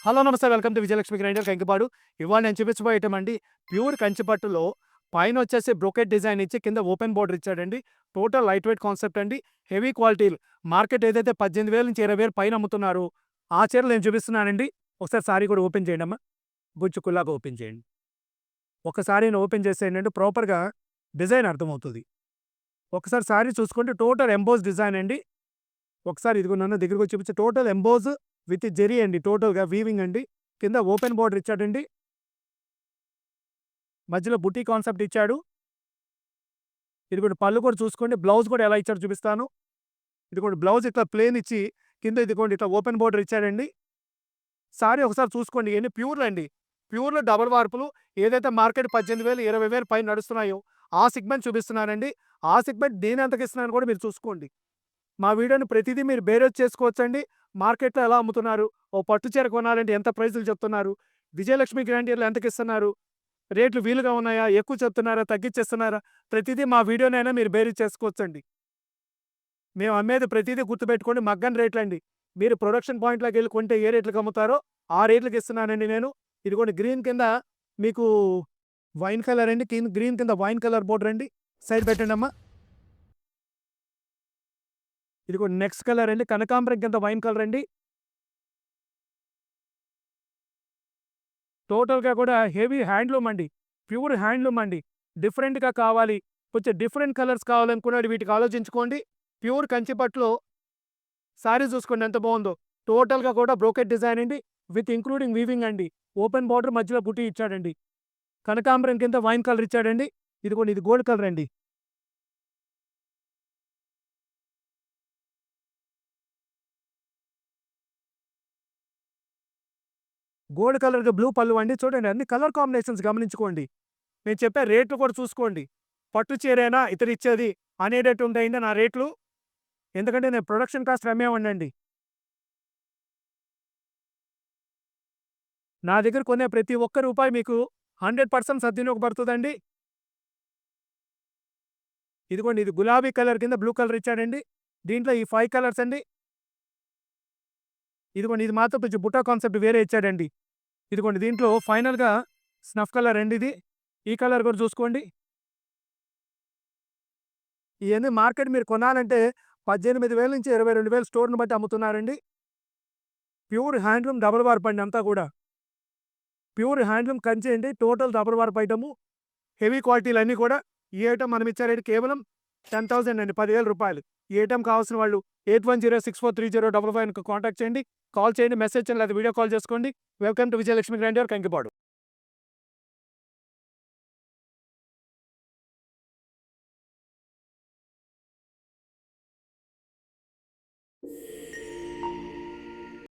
Hello నమస్తే welcome to Vijayalakshmi grinder Kankipadu. ఇవాళ నేను చూపించబోయే ఐటమ్ అండి ప్యూర్ కంచిపట్టులో పైన వచ్చేసి బ్రొకెట్ డిజైన్ ఇచ్చి కింద ఓపెన్ బోర్డర్ ఇచ్చాడండి. టోటల్ లైట్ వెయిట్ కాన్సెప్ట్ అండి. హెవీ క్వాలిటీలు మార్కెట్ ఏదైతే 18,000 నుంచి 20,000 పైన అమ్ముతున్నారు ఆ చీరలు నేను చూపిస్తున్నానండి. ఒకసారి సారీ కూడా ఓపెన్ చేయండి అమ్మా, బుచ్చుకుల్లాగా ఓపెన్ చేయండి. ఒకసారి నేను ఓపెన్ చేస్తే ఏంటంటే ప్రాపర్గా డిజైన్ అర్థమవుతుంది. ఒకసారి సారీ చూసుకుంటే టోటల్ ఎంబోస్ డిజైన్ అండి. ఒకసారి ఇదిగో నన్ను దగ్గరకు వచ్చి చూపించే టోటల్ ఎంబోజ్ విత్ జెరీ అండి, టోటల్గా వీవింగ్ అండి. కింద ఓపెన్ బోర్డర్ ఇచ్చాడండి, మధ్యలో బుటీ కాన్సెప్ట్ ఇచ్చాడు. ఇది కూడా పళ్ళు కూడా చూసుకోండి, బ్లౌజ్ కూడా ఎలా ఇచ్చాడో చూపిస్తాను. ఇది కూడా బ్లౌజ్ ఇట్లా ప్లేన్ ఇచ్చి కింద ఇదిగోండి ఇట్లా ఓపెన్ బోర్డర్ ఇచ్చాడండి. సారీ ఒకసారి చూసుకోండి, ఇవన్నీ ప్యూర్లు అండి. ప్యూర్లో డబల్ వార్పులు ఏదైతే మార్కెట్ 18,000 20,000 పైన నడుస్తున్నాయో ఆ సెగ్మెంట్ చూపిస్తున్నానండి. ఆ సెగ్మెంట్ నేను ఎంతకి ఇస్తున్నాను కూడా మీరు చూసుకోండి. మా వీడియోని ప్రతిదీ మీరు బేరేజ్ చేసుకోవచ్చండి. మార్కెట్‌లో ఎలా అమ్ముతున్నారు, ఓ పట్టు చీర కొనాలంటే ఎంత ప్రైజులు చెప్తున్నారు, విజయలక్ష్మి గ్రాండియర్‌లో ఎంతకిస్తున్నారు, రేట్లు వీలుగా ఉన్నాయా, ఎక్కువ చెప్తున్నారా, తగ్గించేస్తున్నారా, ప్రతిదీ మా వీడియోనైనా మీరు బేరీజ్ చేసుకోవచ్చండి. మేము అమ్మేది ప్రతిదీ గుర్తుపెట్టుకోండి, మగ్గన్ రేట్లండి. మీరు ప్రొడక్షన్ పాయింట్‌లోకి వెళ్ళి కొంటే ఏ రేట్లకి అమ్ముతారో ఆ రేట్లకి ఇస్తున్నానండి నేను. ఇదిగోండి గ్రీన్ కింద మీకు వైన్ కలర్ అండి, గ్రీన్ కింద వైన్ కలర్ బోర్డర్ అండి. సైడ్ పెట్టండి అమ్మా. ఇదిగోండి నెక్స్ట్ కలర్ అండి, కనకాంబరం కింద వైన్ కలర్ అండి. టోటల్‌గా కూడా హెవీ హ్యాండ్లూమ్ అండి. ప్యూర్ హ్యాండ్లూమ్ అండి. డిఫరెంట్‌గా కావాలి, కొంచెం డిఫరెంట్ కలర్స్ కావాలనుకున్నాడు వీటికి ఆలోచించుకోండి. ప్యూర్ కంచి పట్టులో సారీ చూసుకోండి ఎంత బావుందో. టోటల్‌గా కూడా బ్రోకెట్ డిజైన్ అండి. విత్ ఇంక్లూడింగ్ వీవింగ్ అండి. ఓపెన్ బార్డర్ మధ్యలో బుటీ ఇచ్చాడండి. కనకాంబరం కింద వైన్ కలర్ ఇచ్చాడండి. ఇదిగోండి ఇది గోల్డ్ కలర్ అండి. గోల్డ్ కలర్‌గా బ్లూ పళ్ళు అండి. చూడండి అన్ని కలర్ కాంబినేషన్స్ గమనించుకోండి. నేను చెప్పే రేట్లు కూడా చూసుకోండి. పట్టు చీరేనా ఇతరిచ్చేది అనేటట్టు ఉంటాయండి నా రేట్లు. ఎందుకంటే నేను ప్రొడక్షన్ కాస్ట్ అమ్మేవాడినండి. నా దగ్గర కొనే ప్రతి ఒక్క రూపాయి మీకు 100% సద్వినియోగపడుతదండి. ఇదిగోండి ఇది గులాబీ కలర్ కింద బ్లూ కలర్ ఇచ్చాడండి. దీంట్లో ఈ 5 కలర్స్ అండి. ఇదిగోండి ఇది మాత్రం కొంచెం బుట్టా కాన్సెప్ట్ వేరే ఇచ్చాడండి. ఇదిగోండి దీంట్లో ఫైనల్‌గా స్నఫ్ కలర్ అండి ఇది. ఈ కలర్ కూడా చూసుకోండి. ఇయన్నీ మార్కెట్ మీరు కొనాలంటే 18,000 నుంచి 22,000 స్టోర్‌ని బట్టి అమ్ముతున్నారండి. ప్యూర్ హ్యాండ్లూమ్ డబుల్ వార్ప్ అండి అంతా కూడా. ప్యూర్ హ్యాండ్లూమ్ కంచి అండి. Total double warp item. Heavy క్వాలిటీలన్నీ కూడా. ఈ ఐటమ్ మనం ఇచ్చే రేట్ కేవలం 10,000 అండి, 10,000 రూపాయలు. ఈ ఐటమ్ కావాల్సిన వాళ్ళు 8106430555కి కాంటాక్ట్ చేయండి. కాల్ చేయండి, మెసేజ్ చేయండి లేదా వీడియో కాల్ చేసుకోండి. Welcome to Vijayalakshmi grinder Kankipadu.